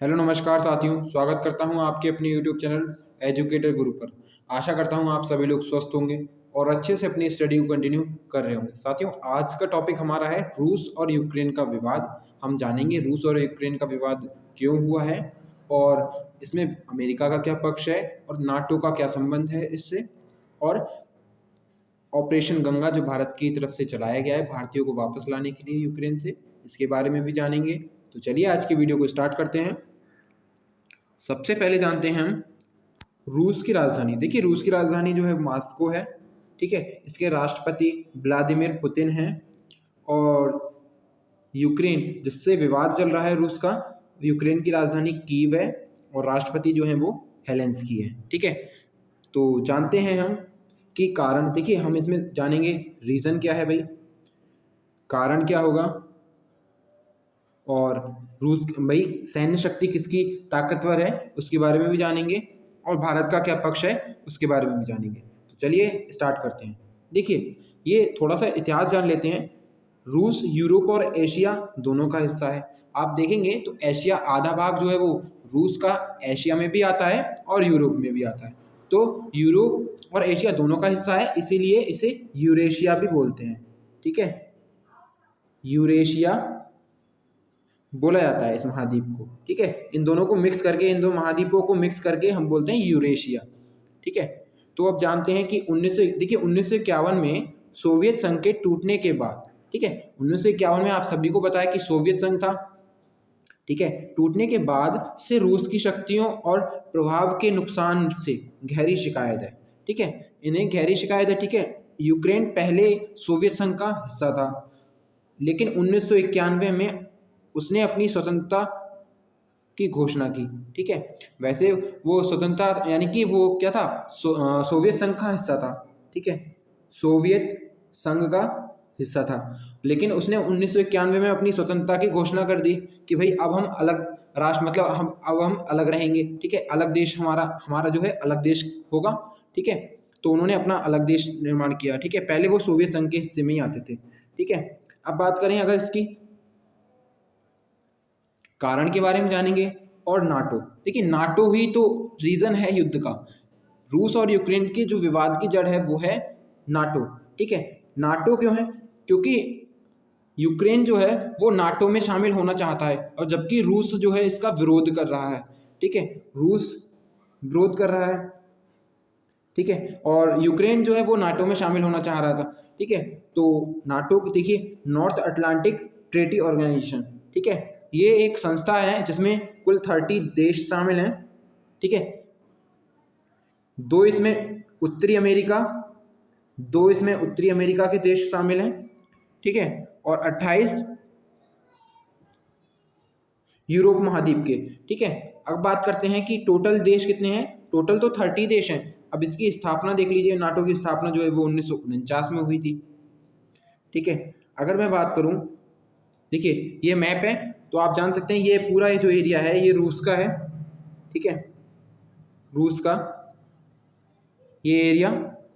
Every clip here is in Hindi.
हेलो नमस्कार साथियों, स्वागत करता हूं आपके अपने यूट्यूब चैनल एजुकेटर गुरु पर। आशा करता हूं आप सभी लोग स्वस्थ होंगे और अच्छे से अपनी स्टडी को कंटिन्यू कर रहे होंगे। साथियों, आज का टॉपिक हमारा है रूस और यूक्रेन का विवाद। हम जानेंगे रूस और यूक्रेन का विवाद क्यों हुआ है और इसमें अमेरिका का क्या पक्ष है और नाटो का क्या संबंध है इससे, और ऑपरेशन गंगा जो भारत की तरफ से चलाया गया है भारतीयों को वापस लाने के लिए यूक्रेन से, इसके बारे में भी जानेंगे। तो चलिए आज की वीडियो को स्टार्ट करते हैं। सबसे पहले जानते हैं हम रूस की राजधानी। देखिए, रूस की राजधानी जो है मॉस्को है। ठीक है, इसके राष्ट्रपति व्लादिमीर पुतिन हैं। और यूक्रेन जिससे विवाद चल रहा है रूस का, यूक्रेन की राजधानी कीव है और राष्ट्रपति जो है वो हेलेंस्की है। ठीक है, तो जानते हैं हम कि कारण। देखिए, हम इसमें जानेंगे रीज़न क्या है भाई, कारण क्या होगा, और रूस भाई सैन्य शक्ति किसकी ताकतवर है उसके बारे में भी जानेंगे, और भारत का क्या पक्ष है उसके बारे में भी जानेंगे। तो चलिए स्टार्ट करते हैं। देखिए, ये थोड़ा सा इतिहास जान लेते हैं। रूस यूरोप और एशिया दोनों का हिस्सा है। आप देखेंगे तो एशिया आधा भाग जो है वो रूस का एशिया में भी आता है और यूरोप में भी आता है। तो यूरोप और एशिया दोनों का हिस्सा है, इसीलिए इसे यूरेशिया भी बोलते हैं। ठीक है, यूरेशिया बोला जाता है इस महाद्वीप को। ठीक है, इन दोनों को मिक्स करके, इन दो महाद्वीपों को मिक्स करके हम बोलते हैं यूरेशिया। ठीक है, तो अब जानते हैं कि 1951 में सोवियत संघ के टूटने के बाद, ठीक है, 1951 में आप सभी को पता है कि सोवियत संघ था। ठीक है, टूटने के बाद से रूस की शक्तियों और प्रभाव के नुकसान से गहरी शिकायत है। ठीक है, इन्हें गहरी शिकायत है। ठीक है, यूक्रेन पहले सोवियत संघ का हिस्सा था, लेकिन 1991 में उसने अपनी स्वतंत्रता की घोषणा की। ठीक है, वैसे वो स्वतंत्रता यानी कि वो क्या था, सोवियत संघ का हिस्सा था। ठीक है, सोवियत संघ का हिस्सा था, लेकिन उसने 1991 में अपनी स्वतंत्रता की घोषणा कर दी कि भाई अब हम अलग राष्ट्र, मतलब हम अलग रहेंगे। ठीक है, अलग देश, हमारा हमारा जो है अलग देश होगा। ठीक है, तो उन्होंने अपना अलग देश निर्माण किया। ठीक है, पहले वो सोवियत संघ के हिस्से में ही आते थे। ठीक है, अब बात करें अगर इसकी कारण के बारे में जानेंगे। और नाटो, देखिए नाटो ही तो रीजन है युद्ध का। रूस और यूक्रेन के जो विवाद की जड़ है वो है नाटो। ठीक है, नाटो क्यों है, क्योंकि यूक्रेन जो है वो नाटो में शामिल होना चाहता है, और जबकि रूस जो है इसका विरोध कर रहा है। ठीक है, रूस विरोध कर रहा है। ठीक है, और यूक्रेन जो है वो नाटो में शामिल होना चाह रहा था। ठीक है, तो नाटो देखिए, नॉर्थ अटलांटिक ट्रेटी ऑर्गेनाइजेशन। ठीक है, ये एक संस्था है जिसमें कुल 30 देश शामिल हैं। ठीक है, दो इसमें उत्तरी अमेरिका के देश शामिल हैं। ठीक है, और 28 यूरोप महाद्वीप के। ठीक है, अब बात करते हैं कि टोटल देश कितने हैं। टोटल तो 30 देश हैं। अब इसकी स्थापना देख लीजिए, नाटो की स्थापना जो है वो 1949 में हुई थी। ठीक है, अगर मैं बात करूं, देखिए ये मैप है, तो आप जान सकते हैं ये पूरा ये जो एरिया है ये रूस का है। ठीक है, रूस का ये एरिया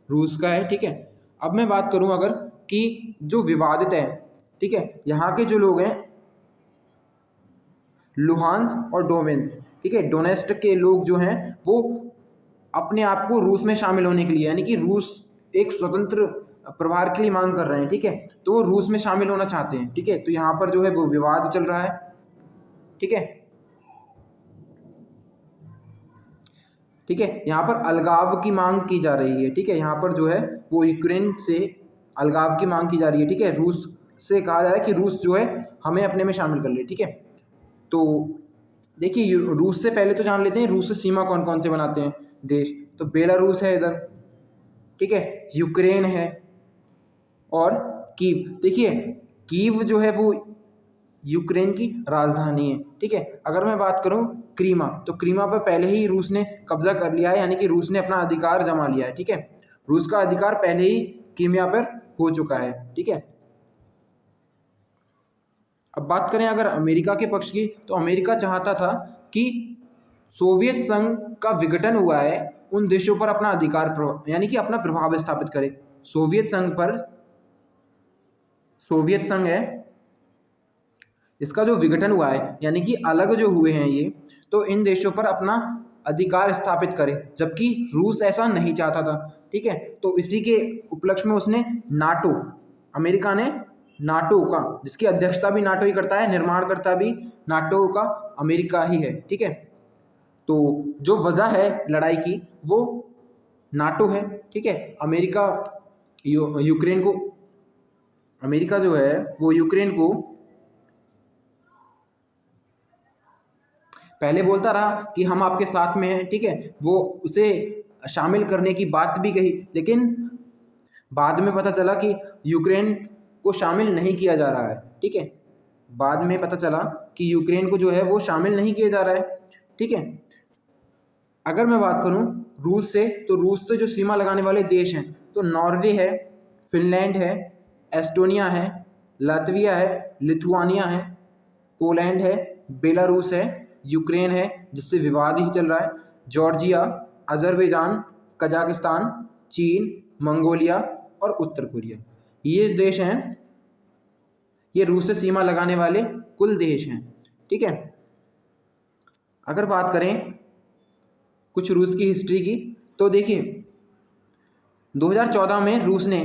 रूस का है। ठीक है, अब मैं बात करूं अगर कि जो विवादित है, ठीक है, यहाँ के जो लोग हैं लुहांस और डोनेट्स, ठीक है, डोनेस्ट के लोग जो हैं वो अपने आप को रूस में शामिल होने के लिए, यानी कि रूस एक स्वतंत्र प्रभार के लिए मांग कर रहे हैं। ठीक है, तो वो रूस में शामिल होना चाहते हैं। ठीक है, तो यहाँ पर जो है वो विवाद चल रहा है। ठीक है, ठीक है, यहाँ पर अलगाव की मांग की जा रही है। ठीक है, यहाँ पर जो है वो यूक्रेन से अलगाव की मांग की जा रही है। ठीक है, रूस से कहा जा रहा है कि रूस जो है हमें अपने में शामिल कर ले। ठीक है, तो देखिए रूस से पहले तो जान लेते हैं रूस से सीमा कौन कौन से बनाते हैं देश। तो बेलारूस है इधर, ठीक है, यूक्रेन है, और कीव। देखिए कीव जो है वो यूक्रेन की राजधानी है। ठीक है, अगर मैं बात करूं क्रीमा, तो क्रीमा पर पहले ही रूस ने कब्जा कर लिया है, यानी कि रूस ने अपना अधिकार जमा लिया है। ठीक है, रूस का अधिकार पहले ही क्रीमिया पर हो चुका है। ठीक है, अब बात करें अगर अमेरिका के पक्ष की, तो अमेरिका चाहता था कि सोवियत संघ का विघटन हुआ है उन देशों पर अपना अधिकार यानी कि अपना प्रभाव स्थापित करे। सोवियत संघ है इसका जो विघटन हुआ है यानी कि अलग जो हुए हैं ये, तो इन देशों पर अपना अधिकार स्थापित करे, जबकि रूस ऐसा नहीं चाहता था। ठीक है, तो इसी के उपलक्ष्य में उसने नाटो, अमेरिका ने नाटो का, जिसकी अध्यक्षता भी नाटो ही करता है, निर्माणकर्ता भी नाटो का अमेरिका ही है। ठीक है, तो जो वजह है लड़ाई की वो नाटो है। ठीक है, अमेरिका यूक्रेन को, अमेरिका जो है वो यूक्रेन को पहले बोलता रहा कि हम आपके साथ में हैं। ठीक है, वो उसे शामिल करने की बात भी कही, लेकिन बाद में पता चला कि यूक्रेन को शामिल नहीं किया जा रहा है। ठीक है, बाद में पता चला कि यूक्रेन को जो है वो शामिल नहीं किया जा रहा है। ठीक है, अगर मैं बात करूं रूस से, तो रूस से जो सीमा लगाने वाले देश हैं तो नॉर्वे है, फिनलैंड है, एस्टोनिया है, लातविया है, लिथुआनिया है, पोलैंड है, बेलारूस है, यूक्रेन है जिससे विवाद ही चल रहा है, जॉर्जिया, अजरबैजान, कजाकिस्तान, चीन, मंगोलिया और उत्तर कोरिया। ये देश हैं, ये रूस से सीमा लगाने वाले कुल देश हैं। ठीक है, अगर बात करें कुछ रूस की हिस्ट्री की, तो देखिए 2014 में रूस ने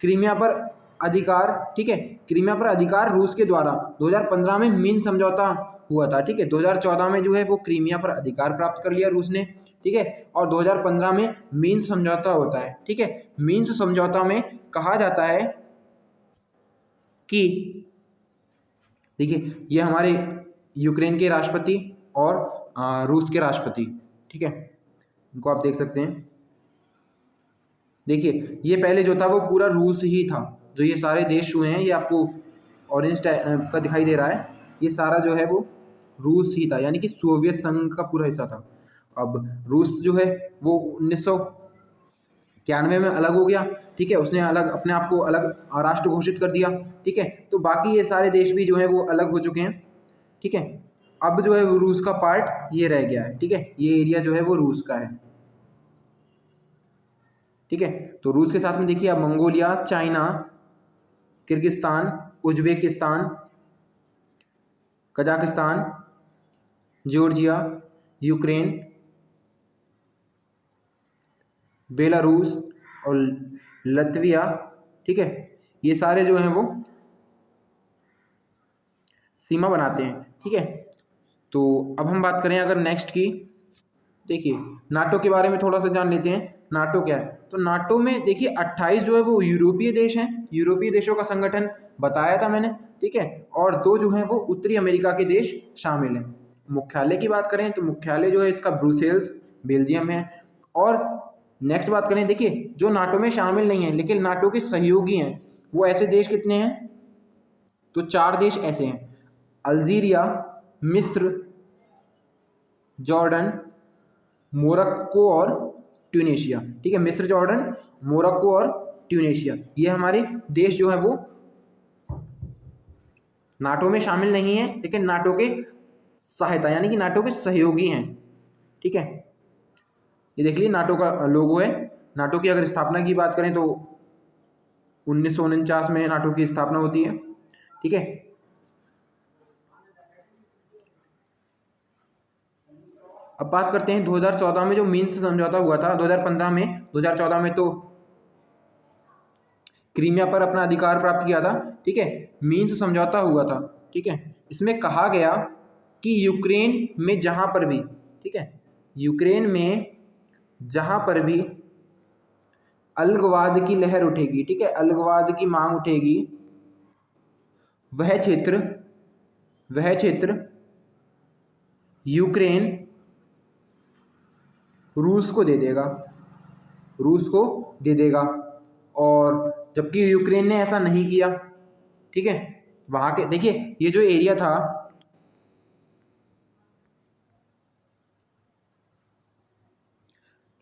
क्रीमिया पर अधिकार, ठीक है, क्रीमिया पर अधिकार रूस के द्वारा 2015 में मीन समझौता हुआ था। ठीक है, 2014 में जो है वो क्रीमिया पर अधिकार प्राप्त कर लिया रूस ने। ठीक है, और 2015 में मीन समझौता होता है। ठीक है, मीन्स समझौता में कहा जाता है कि देखिए ये हमारे यूक्रेन के राष्ट्रपति और रूस के राष्ट्रपति, ठीक है, इनको आप देख सकते हैं। देखिए ये पहले जो था वो पूरा रूस ही था, जो ये सारे देश हुए हैं, ये आपको ऑरेंज का दिखाई दे रहा है, ये सारा जो है वो रूस ही था, यानी कि सोवियत संघ का पूरा हिस्सा था। अब रूस जो है वो 1991 में अलग हो गया। ठीक है, उसने अलग अपने आप को अलग राष्ट्र घोषित कर दिया। ठीक है, तो बाकी ये सारे देश भी जो है वो अलग हो चुके हैं। ठीक है, अब जो है वो रूस का पार्ट ये रह गया है। ठीक है, ये एरिया जो है वो रूस का है। ठीक है, तो रूस के साथ में देखिए अब Mongolia, China, Kyrgyzstan, Uzbekistan, Kazakhstan, Georgia, Ukraine, Belarus और लतविया। ठीक है, ये सारे जो हैं वो सीमा बनाते हैं। ठीक है, तो अब हम बात करें अगर नेक्स्ट की, देखिए नाटो के बारे में थोड़ा सा जान लेते हैं। नाटो क्या है, तो नाटो में देखिए 28 जो है वो यूरोपीय देश हैं, यूरोपीय देशों का संगठन बताया था मैंने। ठीक है, और 2 जो हैं वो उत्तरी अमेरिका के देश शामिल हैं। मुख्यालय की बात करें तो मुख्यालय जो है इसका ब्रुसेल्स, बेल्जियम है। और नेक्स्ट बात करें, देखिए जो नाटो में शामिल नहीं है लेकिन नाटो के सहयोगी हैं, वो ऐसे देश कितने हैं, तो 4 देश ऐसे हैं, अल्जीरिया, मिस्र, जॉर्डन, मोरक्को और ट्यूनीशिया। ठीक है, मिस्र, जॉर्डन, मोरक्को और ट्यूनीशिया, ये हमारे देश जो है वो नाटो में शामिल नहीं है लेकिन नाटो के सहायता यानी कि नाटो के सहयोगी हैं। ठीक है, ये देख लीजिए नाटो का लोगो है। नाटो की अगर स्थापना की बात करें तो 1949 में नाटो की स्थापना होती है। ठीक है, अब बात करते हैं 2014 में जो मिन्स्क समझौता हुआ था 2015 में, 2014 में तो क्रीमिया पर अपना अधिकार प्राप्त किया था। ठीक है, मिन्स्क समझौता हुआ था। ठीक है, इसमें कहा गया कि यूक्रेन में जहां पर भी, ठीक है, यूक्रेन में जहां पर भी अलगवाद की लहर उठेगी, ठीक है, अलगवाद की मांग उठेगी, वह क्षेत्र यूक्रेन रूस को दे देगा, रूस को दे देगा। और जबकि यूक्रेन ने ऐसा नहीं किया। ठीक है, वहां के देखिए ये जो एरिया था,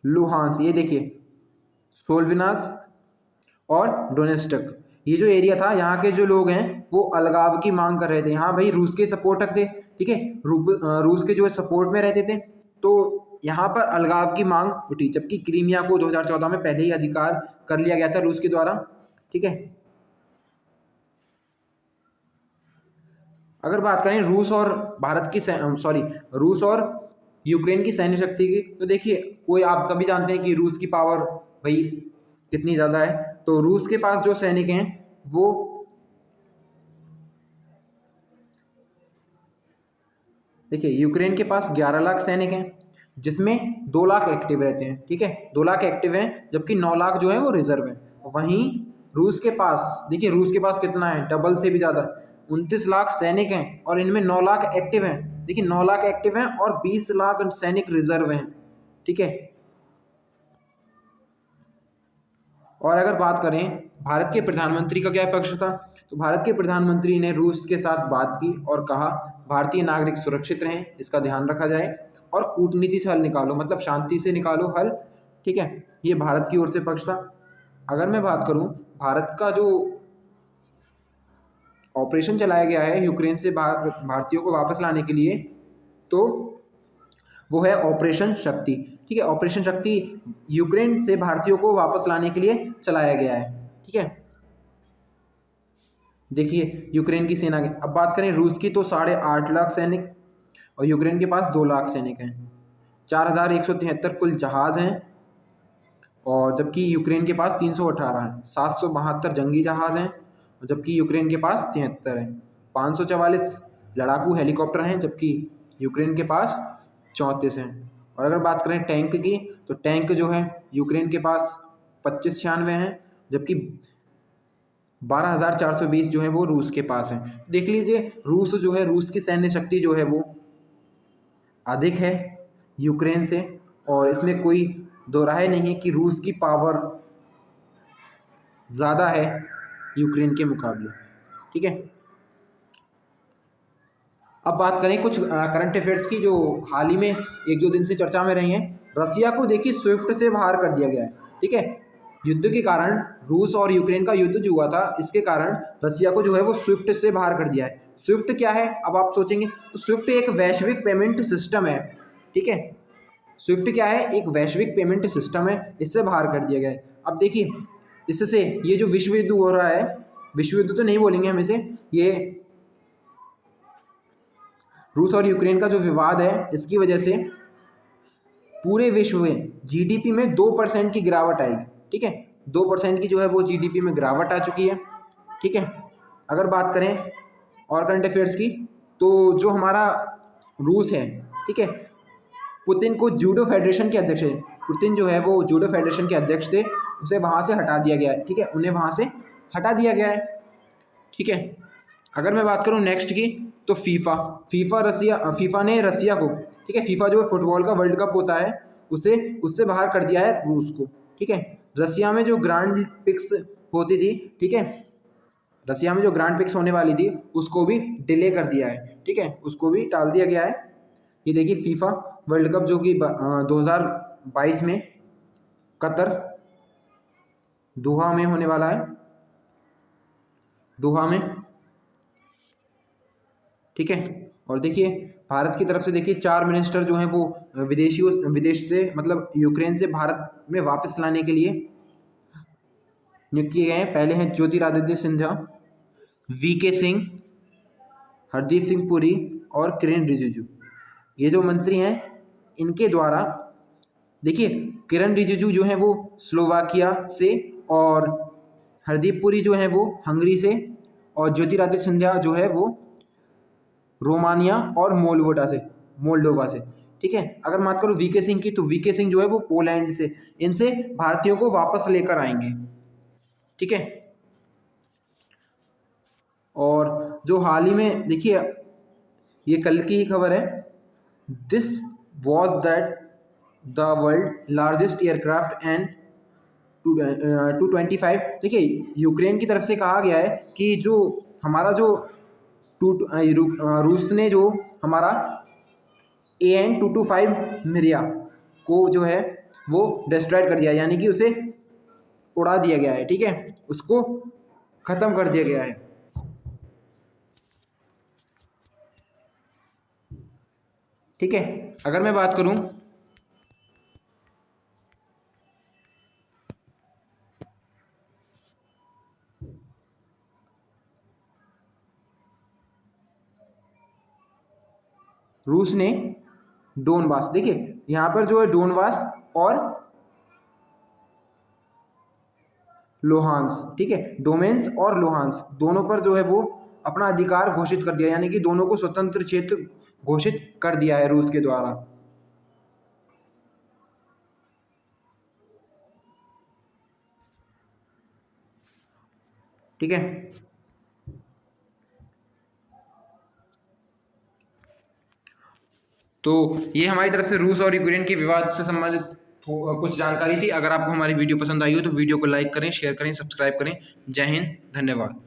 लुहांस, ये देखिए सोल्विनास और डोनेस्टक, ये जो एरिया था, यहाँ के जो लोग हैं वो अलगाव की मांग कर रहे थे। हाँ भाई, रूस के सपोर्टक थे। ठीक है, रूस के जो सपोर्ट में रहते थे, तो यहाँ पर अलगाव की मांग उठी, जबकि क्रीमिया को 2014 में पहले ही अधिकार कर लिया गया था रूस के द्वारा। ठीक है, अगर बात करें रूस और भारत की रूस और यूक्रेन की सैन्य शक्ति की, तो देखिए कोई आप सभी जानते हैं कि रूस की पावर भाई कितनी ज़्यादा है। तो रूस के पास जो सैनिक हैं वो देखिए यूक्रेन के पास 11 लाख सैनिक हैं, जिसमें 2 लाख एक्टिव रहते हैं, ठीक है, 2 लाख एक्टिव हैं, जबकि 9 लाख जो है वो रिजर्व हैं। वहीं रूस के पास, देखिए रूस के पास कितना है, डबल से भी ज़्यादा, 29 लाख सैनिक हैं और इनमें 9 लाख एक्टिव हैं। देखिए 9 लाख एक्टिव हैं और 20 लाख सैनिक रिजर्व हैं, ठीक है। और अगर बात करें भारत के प्रधानमंत्री का क्या पक्ष था, तो भारत के प्रधानमंत्री ने रूस के साथ बात की और कहा भारतीय नागरिक सुरक्षित रहें, इसका ध्यान रखा जाए और कूटनीति से हल निकालो, मतलब शांति से निकालो हल, ठीक है। ये भारत की ओर से पक्ष था। अगर मैं बात करूं भारत का जो ऑपरेशन चलाया गया है यूक्रेन से भारतीयों को वापस लाने के लिए, तो वो है ऑपरेशन शक्ति, ठीक है। ऑपरेशन शक्ति यूक्रेन से भारतीयों को वापस लाने के लिए चलाया गया है, ठीक है। देखिए यूक्रेन की सेना की अब बात करें, रूस की तो 8.5 लाख सैनिक और यूक्रेन के पास 2 लाख सैनिक हैं। 4173 कुल जहाज हैं, और जबकि यूक्रेन के पास 318 हैं। 772 जंगी जहाज हैं, जबकि यूक्रेन के पास 73 हैं। 544 लड़ाकू हेलीकॉप्टर हैं, जबकि यूक्रेन के पास 34 हैं। और अगर बात करें टैंक की, तो टैंक जो है यूक्रेन के पास 2596 हैं, जबकि 12,420 जो है वो रूस के पास है। देख लीजिए रूस जो है, रूस की सैन्य शक्ति जो है वो अधिक है यूक्रेन से, और इसमें कोई दो राय नहीं है कि रूस की पावर ज़्यादा है यूक्रेन के मुकाबले, ठीक है। अब बात करें कुछ करंट अफेयर्स की, जो हाल ही में 1-2 दिन से चर्चा में रही हैं। रसिया को देखिए स्विफ्ट से बाहर कर दिया गया है, ठीक है। युद्ध के कारण, रूस और यूक्रेन का युद्ध जो हुआ था, इसके कारण रसिया को जो है वो स्विफ्ट से बाहर कर दिया है। स्विफ्ट क्या है, अब आप सोचेंगे, तो स्विफ्ट एक वैश्विक पेमेंट सिस्टम है, ठीक है। स्विफ्ट क्या है, एक वैश्विक पेमेंट सिस्टम है, इससे बाहर कर दिया गया है। अब देखिए इससे ये जो विश्व युद्ध हो रहा है, विश्व युद्ध तो नहीं बोलेंगे हम इसे, ये रूस और यूक्रेन का जो विवाद है, इसकी वजह से पूरे विश्व में जीडीपी में 2% की गिरावट आएगी, ठीक है। 2% की जो है वो जीडीपी में गिरावट आ चुकी है, ठीक है। अगर बात करें और करंट अफेयर्स की, तो जो हमारा रूस है, ठीक है, पुतिन को जूडो फेडरेशन के अध्यक्ष है, पुतिन जो है वो जूडो फेडरेशन के अध्यक्ष थे, उसे वहाँ से हटा दिया गया है, ठीक है, उन्हें वहाँ से हटा दिया गया है, ठीक है। अगर मैं बात करूँ नेक्स्ट की, तो फीफा ने रसिया को, ठीक है, फीफा जो फुटबॉल का वर्ल्ड कप होता है, उसे उससे बाहर कर दिया है रूस को, ठीक है। रसिया में जो ग्रांड पिक्स होती थी, ठीक है, रसिया में जो ग्रांड पिक्स होने वाली थी उसको भी डिले कर दिया है, ठीक है, उसको भी टाल दिया गया है। ये देखिए फीफा वर्ल्ड कप जो कि 2022 में कतर दोहा में होने वाला है, दोहा में, ठीक है। और देखिए भारत की तरफ से देखिए 4 मिनिस्टर जो हैं वो विदेश से, मतलब यूक्रेन से भारत में वापस लाने के लिए नियुक्त किए गए हैं। पहले हैं ज्योतिरादित्य सिंधिया, वीके सिंह, हरदीप सिंह पुरी और किरेन रिजिजू। ये जो मंत्री हैं इनके द्वारा, देखिए किरेन रिजिजू जो हैं वो स्लोवाकिया से, और हरदीप पुरी जो है वो हंगरी से, और ज्योतिरादित्य सिंधिया जो है वो रोमानिया और मोल्डोवा से, ठीक है। अगर बात करूँ वीके सिंह की, तो वीके सिंह जो है वो पोलैंड से, इनसे भारतीयों को वापस लेकर आएंगे, ठीक है। और जो हाल ही में देखिए, ये कल की ही खबर है, this was that the world largest aircraft and 225, देखिए यूक्रेन की तरफ से कहा गया है कि जो हमारा जो रूस ने जो हमारा AN-225 मिरिया को जो है वो डिस्ट्रॉय कर दिया, यानी कि उसे उड़ा दिया गया है, ठीक है, उसको ख़त्म कर दिया गया है, ठीक है। अगर मैं बात करूं रूस ने डोनबास, देखिए यहाँ पर जो है डोनबास और लोहांस, ठीक है, डोमेन्स और लोहांस दोनों पर जो है वो अपना अधिकार घोषित कर दिया, यानी कि दोनों को स्वतंत्र क्षेत्र घोषित कर दिया है रूस के द्वारा। ठीक है, तो ये हमारी तरफ से रूस और यूक्रेन के विवाद से संबंधित कुछ जानकारी थी। अगर आपको हमारी वीडियो पसंद आई हो तो वीडियो को लाइक करें, शेयर करें, सब्सक्राइब करें। जय हिंद, धन्यवाद।